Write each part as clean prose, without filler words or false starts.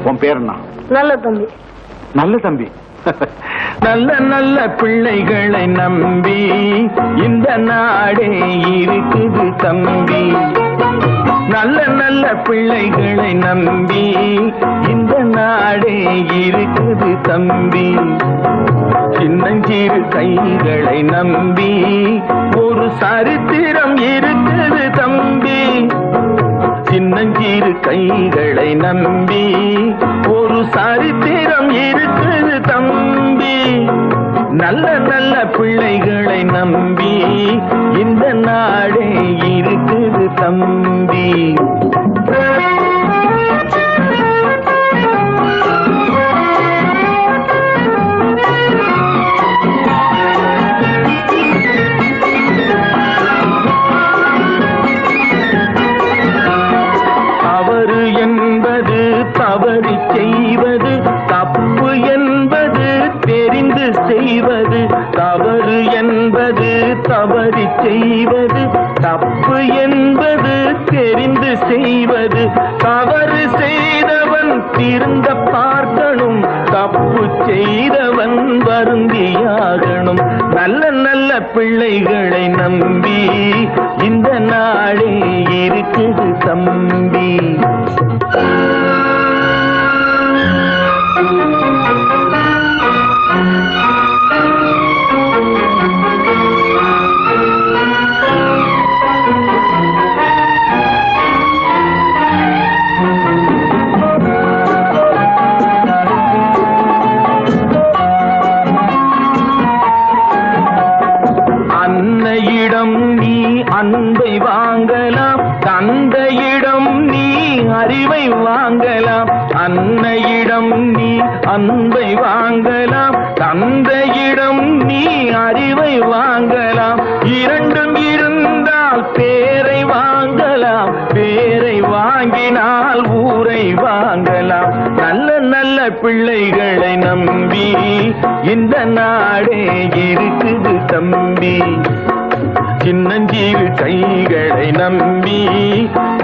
உன் பேர் என்ன? நல்ல தம்பி. நல்ல தம்பி. நல்ல நல்ல பிள்ளைகளை நம்பி இந்த நாடே இருக்குது தம்பி. நல்ல நல்ல பிள்ளைகளை நம்பி இந்த நாடே இருக்குது தம்பி. சின்னஞ்சிறு கைகளை நம்பி ஒரு சரித்திரம் இருக்குது தம்பி. சின்னஞ்சிறு கைகளை நம்பி ஒரு சரித்திரம் இருக்குது தம்பி. நல்ல நல்ல பிள்ளைகளை நம்பி இந்த நாடே இருக்குது தம்பி. தவறு என்பது தவறு செய்வது, தப்பு என்பது தெரிந்து செய்வது. தவறு என்பது தவறு செய்வது, தப்பு என்பது தெரிந்து செய்வது. தவறு செய்தவன் திருந்த பார்க்கணும், தப்பு செய்தவன் வருந்தியாகணும். நல்ல நல்ல பிள்ளைகளை நம்பி இந்த நாடே இருக்குது தம்பி. அன்னையிடம் நீ அன்பை வாங்கலாம், தந்தையிடம் நீ அறிவை வாங்கலாம். அன்னையிடம் நீ அன்பை வாங்கலாம், தந்தையிடம் நீ அறிவை வாங்கலாம். இரண்டும் இருந்தால் பேரை வாங்கலாம், பேரை வாங்கினால் ஊரை வாங்கலாம். நல்ல நல்ல பிள்ளைகளை நம்பி இந்த நாடே இருக்குது தம்பி. சின்னஞ்சிறு கைகளை நம்பி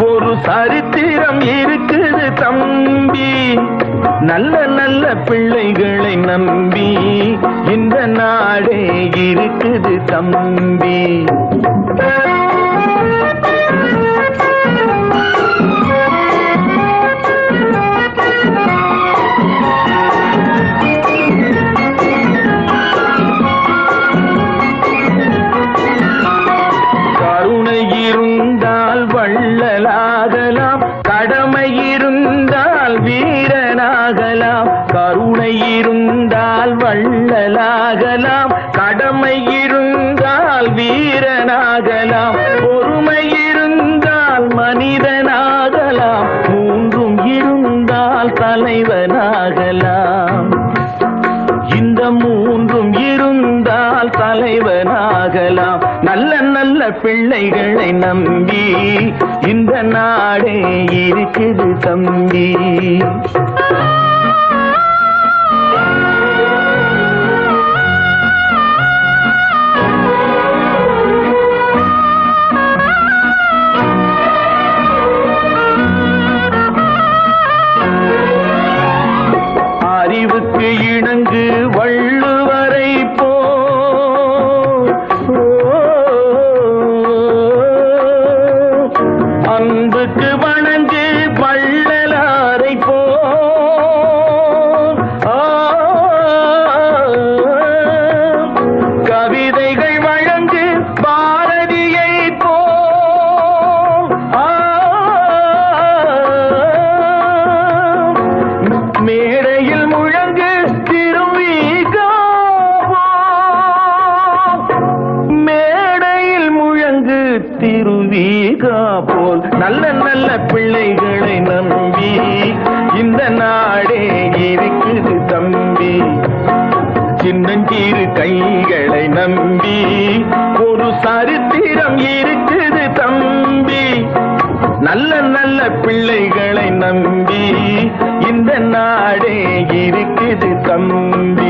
ஒரு சரித்திரம் இருக்குது தம்பி. நல்ல நல்ல பிள்ளைகளை நம்பி இந்த நாடே இருக்குது தம்பி. இருந்தால் வள்ளலாகலாம், கடமை இருந்தால் வீரனாகலாம். கருணை இருந்தால் வள்ளலாகலாம், கடமை இருந்தால் வீரனாகலாம். பொறுமை இருந்தால் மனிதனாகலாம், மூன்றும் இருந்தால் தலைவனாகலாம். இந்த மூன்றும் இருந்தால் தலைவனாகலாம். நல்ல நல்ல பிள்ளைகளை நம்பி இந்த நாடே இருக்குது தம்பி. அறிவுக்கு இணங்கு வள்ளுவரை போ, அன்புக்கு வணங்கு வள்ளலாரை போ. கவிதைகள் வழங்கு பாரதியை போ. மேடையில் முழங்கு திருவிகா, மேடையில் முழங்கு திருவிகா போல். நல்ல நல்ல பிள்ளைகளை நம்பி இந்த நாடே இருக்குது தம்பி. சின்னஞ்சிறு கைகளை நம்பி ஒரு சரித்திரம் இருக்குது தம்பி. நல்ல நல்ல பிள்ளைகளை நம்பி இந்த நாடே இருக்குது தம்பி.